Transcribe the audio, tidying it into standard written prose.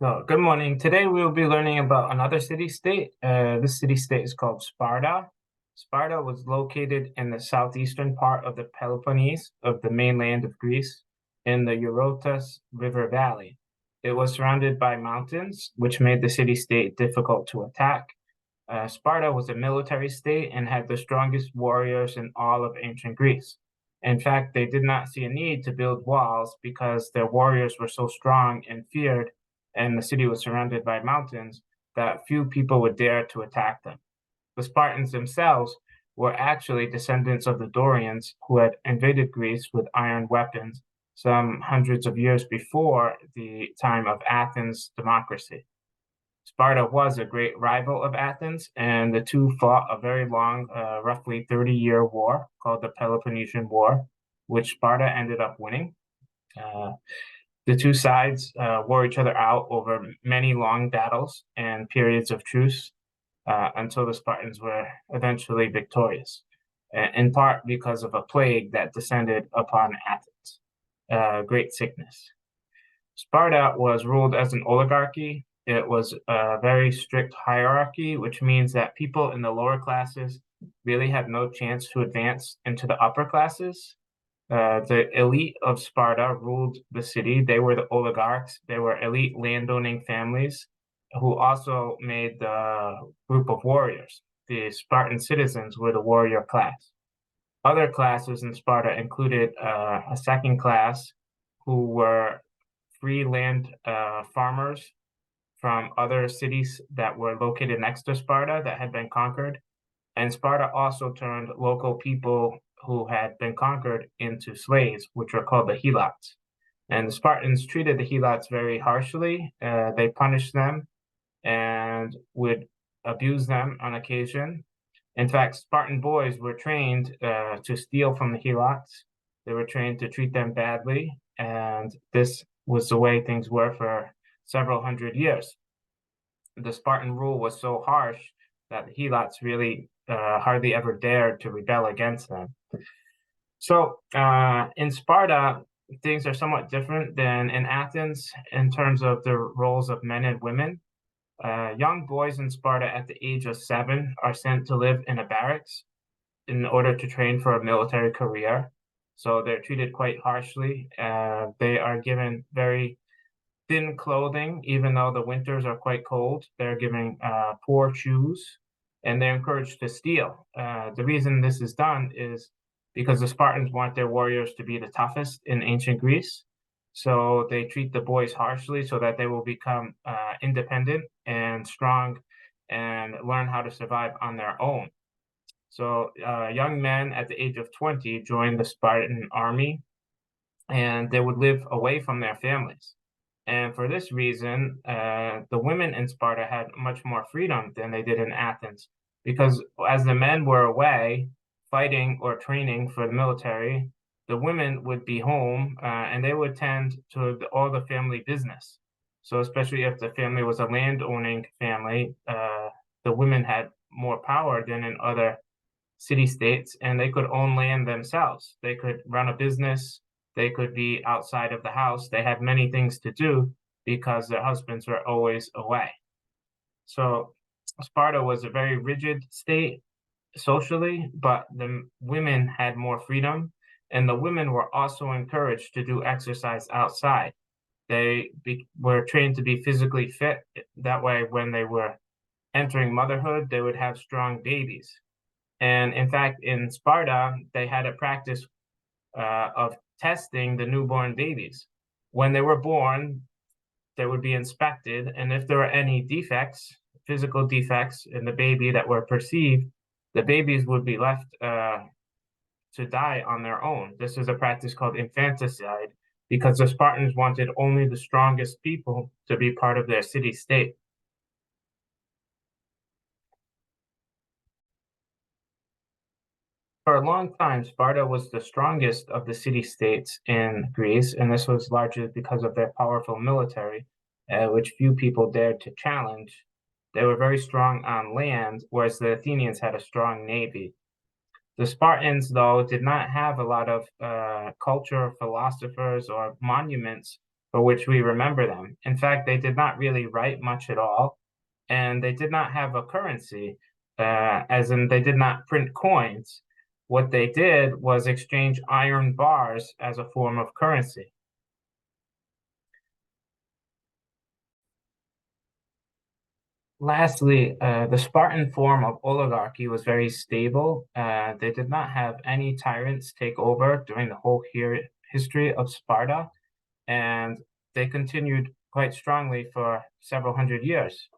So, good morning. Today we will be learning about another city-state. This city-state is called Sparta. Sparta was located in the southeastern part of the Peloponnese of the mainland of Greece in the Eurotas River Valley. It was surrounded by mountains, which made the city-state difficult to attack. Sparta was a military state and had the strongest warriors in all of ancient Greece. In fact, they did not see a need to build walls because their warriors were so strong and feared, and the city was surrounded by mountains that few people would dare to attack them. The Spartans themselves were actually descendants of the Dorians who had invaded Greece with iron weapons some hundreds of years before the time of Athens' democracy. Sparta was a great rival of Athens, and the two fought a very long, roughly 30-year war called the Peloponnesian War, which Sparta ended up winning. Uh, the two sides wore each other out over many long battles and periods of truce until the Spartans were eventually victorious, in part because of a plague that descended upon Athens, great sickness. Sparta was ruled as an oligarchy. It was a very strict hierarchy, which means that people in the lower classes really had no chance to advance into the upper classes. The elite of Sparta ruled the city. They were the oligarchs. They were elite landowning families who also made the group of warriors. The Spartan citizens were the warrior class. Other classes in Sparta included a second class who were free land farmers from other cities that were located next to Sparta that had been conquered. And Sparta also turned local people who had been conquered into slaves, which were called the Helots. And the Spartans treated the Helots very harshly. They punished them and would abuse them on occasion. In fact, Spartan boys were trained to steal from the Helots. They were trained to treat them badly, and this was the way things were for several hundred years. The Spartan rule was so harsh that the Helots really hardly ever dared to rebel against them. So in Sparta, things are somewhat different than in Athens in terms of the roles of men and women. Young boys in Sparta at the age of 7 are sent to live in a barracks in order to train for a military career. So they're treated quite harshly. They are given very thin clothing, even though the winters are quite cold. They're given poor shoes, and they're encouraged to steal. The reason this is done is because the Spartans want their warriors to be the toughest in ancient Greece. So they treat the boys harshly so that they will become independent and strong and learn how to survive on their own. So young men at the age of 20 joined the Spartan army, and they would live away from their families. And for this reason, the women in Sparta had much more freedom than they did in Athens, because as the men were away fighting or training for the military, the women would be home and they would tend to all the family business. So, especially if the family was a landowning family, the women had more power than in other city states, and they could own land themselves. They could run a business, they could be outside of the house. They had many things to do because their husbands were always away. So Sparta was a very rigid state socially, but the women had more freedom, and the women were also encouraged to do exercise outside. Were trained to be physically fit. That way, when they were entering motherhood, they would have strong babies. And in fact, in Sparta, they had a practice of testing the newborn babies. When they were born, they would be inspected, and if there were any defects, physical defects in the baby that were perceived, the babies would be left to die on their own. This is a practice called infanticide because the Spartans wanted only the strongest people to be part of their city state. For a long time, Sparta was the strongest of the city-states in Greece, and this was largely because of their powerful military, which few people dared to challenge. They were very strong on land, whereas the Athenians had a strong navy. The Spartans, though, did not have a lot of culture, philosophers, or monuments for which we remember them. In fact, they did not really write much at all, and they did not have a currency, as in they did not print coins. What they did was exchange iron bars as a form of currency. Lastly, the Spartan form of oligarchy was very stable. They did not have any tyrants take over during the whole history of Sparta, and they continued quite strongly for several hundred years.